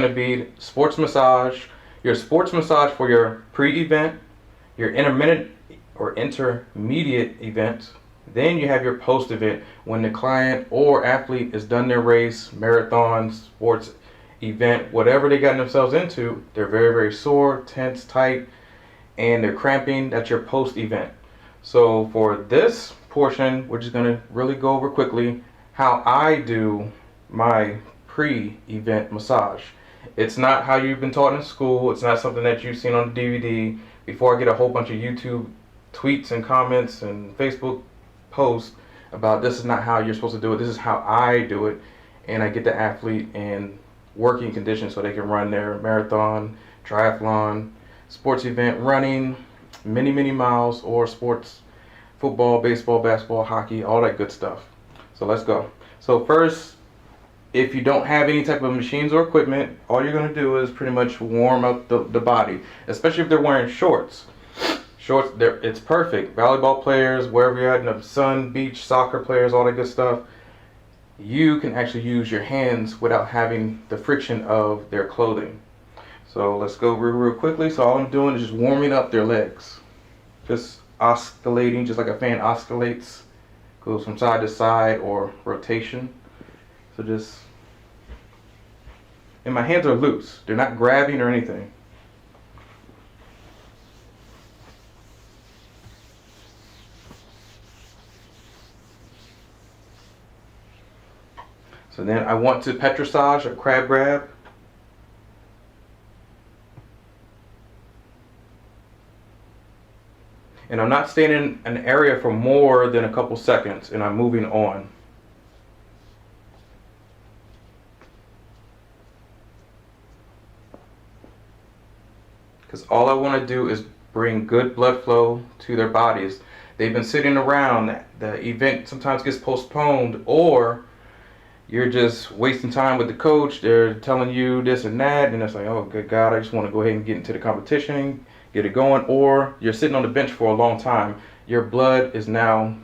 going to be sports massage, your sports massage for your pre-event, your intermediate event. Then you have your post-event when the client or athlete is done their race, marathon, sports event, whatever they got themselves into. They're very, very sore, tense, tight, and they're cramping. That's your post-event. So for this portion, we're just going to really go over quickly how I do my pre-event massage. It's not how you've been taught in school. It's not something that you've seen on the DVD. Before I get a whole bunch of YouTube tweets and comments and Facebook posts about this is not how you're supposed to do it, this is how I do it, and I get the athlete in working conditions so they can run their marathon, triathlon, sports event, running many miles, or sports, football, baseball, basketball, hockey, all that good stuff. So let's go. So first, if you don't have any type of machines or equipment, all you're going to do is pretty much warm up the body, especially if they're wearing shorts. Shorts, it's perfect. Volleyball players, wherever you're at in the sun, beach, soccer players, all that good stuff, you can actually use your hands without having the friction of their clothing. So let's go real quickly. So all I'm doing is just warming up their legs. Just oscillating, just like a fan oscillates. Goes from side to side or rotation. So just, and my hands are loose. They're not grabbing or anything. So then I want to petrissage or crab grab. And I'm not staying in an area for more than a couple seconds, and I'm moving on. Because all I want to do is bring good blood flow to their bodies. They've been sitting around, the event sometimes gets postponed, or you're just wasting time with the coach. They're telling you this and that, and it's like, oh good God, I just want to go ahead and get into the competition, get it going. Or you're sitting on the bench for a long time. Your blood is now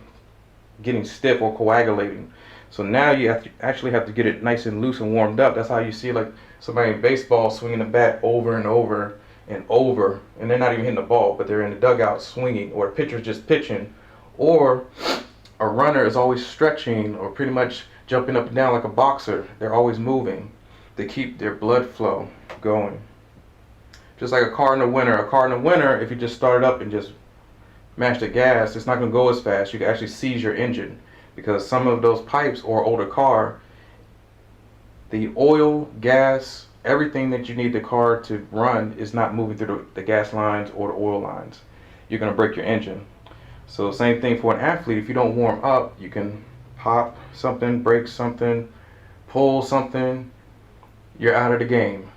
getting stiff or coagulating. So now you actually have to get it nice and loose and warmed up. That's how you see like somebody in baseball swinging the bat over and over and over, and they're not even hitting the ball, but they're in the dugout swinging, or a pitcher's just pitching, or a runner is always stretching or pretty much jumping up and down like a boxer. They're always moving to keep their blood flow going. Just like a car in the winter. A car in the winter, if you just start it up and just mash the gas, it's not going to go as fast. You can actually seize your engine, because some of those pipes or older car, the oil, gas, everything that you need the car to run is not moving through the gas lines or the oil lines. You're going to break your engine. So same thing for an athlete. If you don't warm up, you can pop something, break something, pull something, you're out of the game.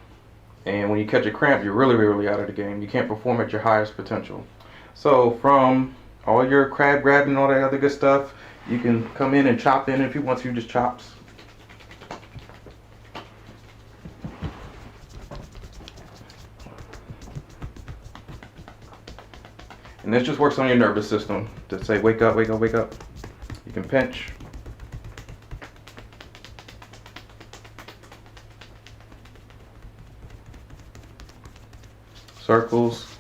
And when you catch a cramp, you're really out of the game. You can't perform at your highest potential. So from all your crab grabbing and all that other good stuff, you can come in and chop in if you want to, just chops. And this just works on your nervous system to say, wake up, wake up, wake up. You can pinch. Circles.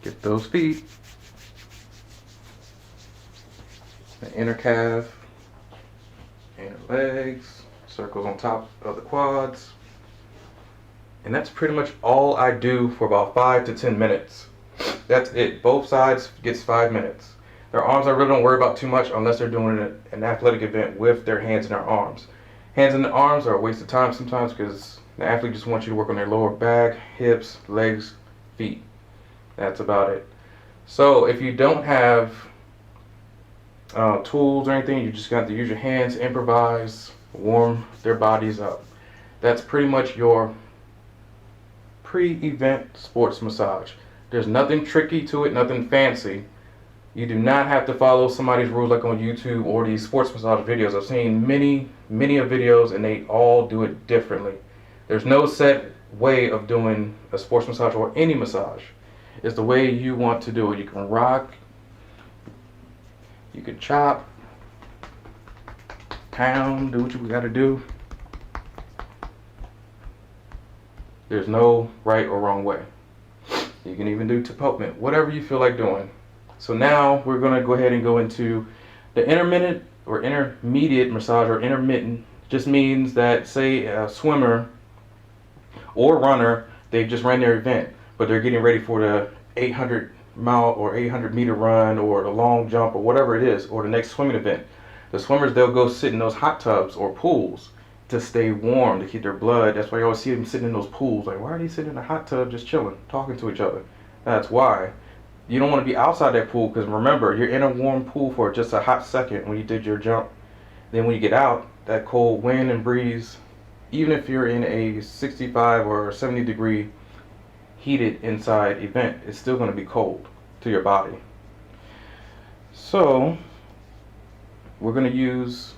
Get those feet. The inner calf. Inner legs. Circles on top of the quads. And that's pretty much all I do for about 5 to 10 minutes. That's it. Both sides gets 5 minutes. Their arms I really don't worry about too much unless they're doing an athletic event with their hands and their arms. Hands and the arms are a waste of time sometimes, because the athlete just wants you to work on their lower back, hips, legs, feet. That's about it. So if you don't have tools or anything, you just got to use your hands, improvise, warm their bodies up. That's pretty much your pre-event sports massage. There's nothing tricky to it, nothing fancy. You do not have to follow somebody's rules like on YouTube or these sports massage videos. I've seen many of videos, and they all do it differently. There's no set way of doing a sports massage or any massage. It's the way you want to do it. You can rock, you can chop, pound, do what you gotta do. There's no right or wrong way. You can even do tapotement, whatever you feel like doing. So now we're gonna go ahead and go into the intermittent or intermediate massage, or intermittent just means that, say, a swimmer or runner, they just ran their event, but they're getting ready for the 800-mile or 800-meter run, or the long jump, or whatever it is, or the next swimming event. The swimmers, they'll go sit in those hot tubs or pools to stay warm, to keep their blood. That's why you always see them sitting in those pools. Like, why are they sitting in a hot tub just chilling, talking to each other? That's why. You don't want to be outside that pool, because remember, you're in a warm pool for just a hot second when you did your jump. Then when you get out, that cold wind and breeze, even if you're in a 65 or 70 degree heated inside event, it's still going to be cold to your body. So we're going to use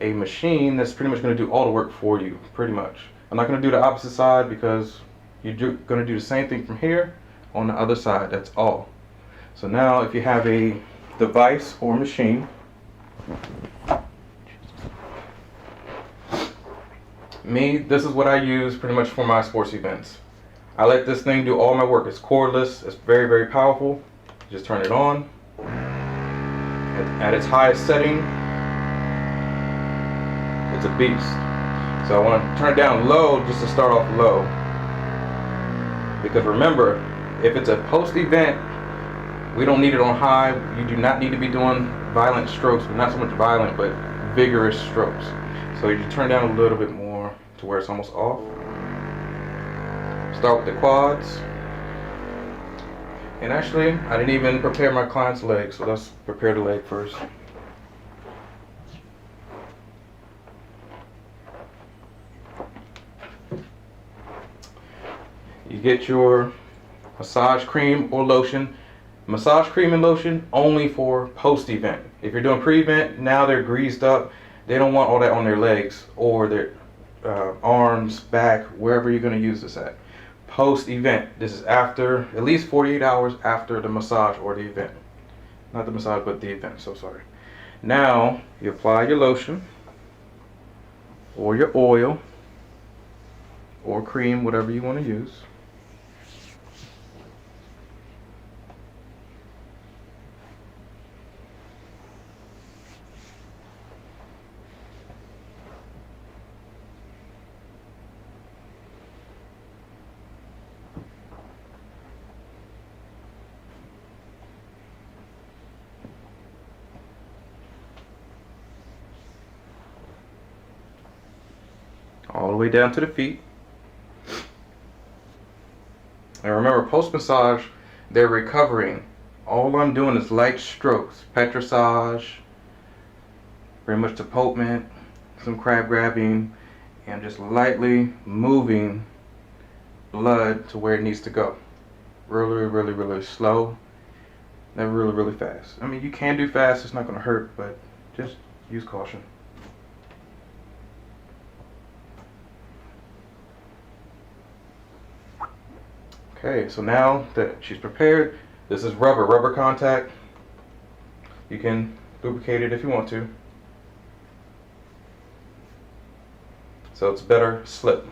a machine that's pretty much going to do all the work for you, pretty much. I'm not going to do the opposite side, because you're going to do the same thing from here on the other side. That's all. So now if you have a device or machine, this is what I use pretty much for my sports events. I let this thing do all my work. It's cordless. It's very, very powerful. Just turn it on. At its highest setting, it's a beast. So I want to turn it down low just to start off low. Because remember, if it's a post-event, we don't need it on high. You do not need to be doing violent strokes, but not so much violent, but vigorous strokes. So you turn down a little bit more to where it's almost off. Start with the quads. And actually, I didn't even prepare my client's leg, so let's prepare the leg first. You get your massage cream or lotion. Massage cream and lotion only for post-event. If you're doing pre-event, now they're greased up. They don't want all that on their legs or their arms, back, wherever you're going to use this at. Post-event, this is after, at least 48 hours after the massage or the event. Not the massage, but the event, so sorry. Now, you apply your lotion or your oil or cream, whatever you want to use. All the way down to the feet. And remember, post-massage, they're recovering. All I'm doing is light strokes, petrissage, pretty much tapotement, some crab grabbing, and just lightly moving blood to where it needs to go. Really, really, really slow. Never really, really fast. I mean, you can do fast, it's not going to hurt, but just use caution. Okay, so now that she's prepared, this is rubber contact. You can lubricate it if you want to. So it's better slip.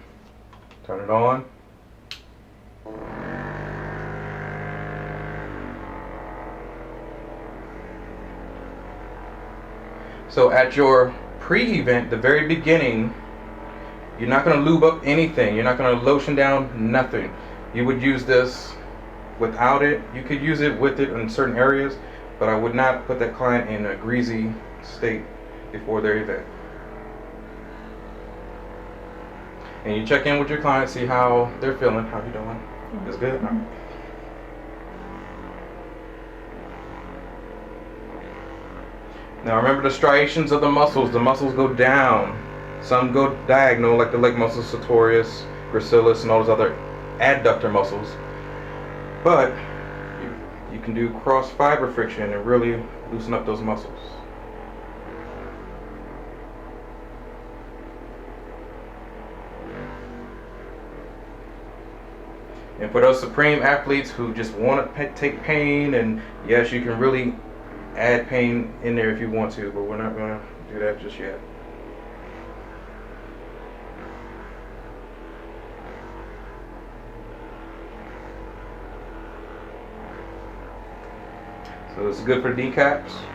Turn it on. So at your pre-event, the very beginning, you're not going to lube up anything. You're not going to lotion down nothing. You would use this without it. You could use it with it in certain areas, but I would not put that client in a greasy state before their event. And you check in with your client, see how they're feeling. How you doing? It's good? All right. Now remember the striations of the muscles. The muscles go down. Some go diagonal, like the leg muscles, sartorius, gracilis, and all those other adductor muscles. But you can do cross fiber friction and really loosen up those muscles. And for those supreme athletes who just want to take pain, and yes, you can really add pain in there if you want to, but we're not going to do that just yet. So it's good for kneecaps.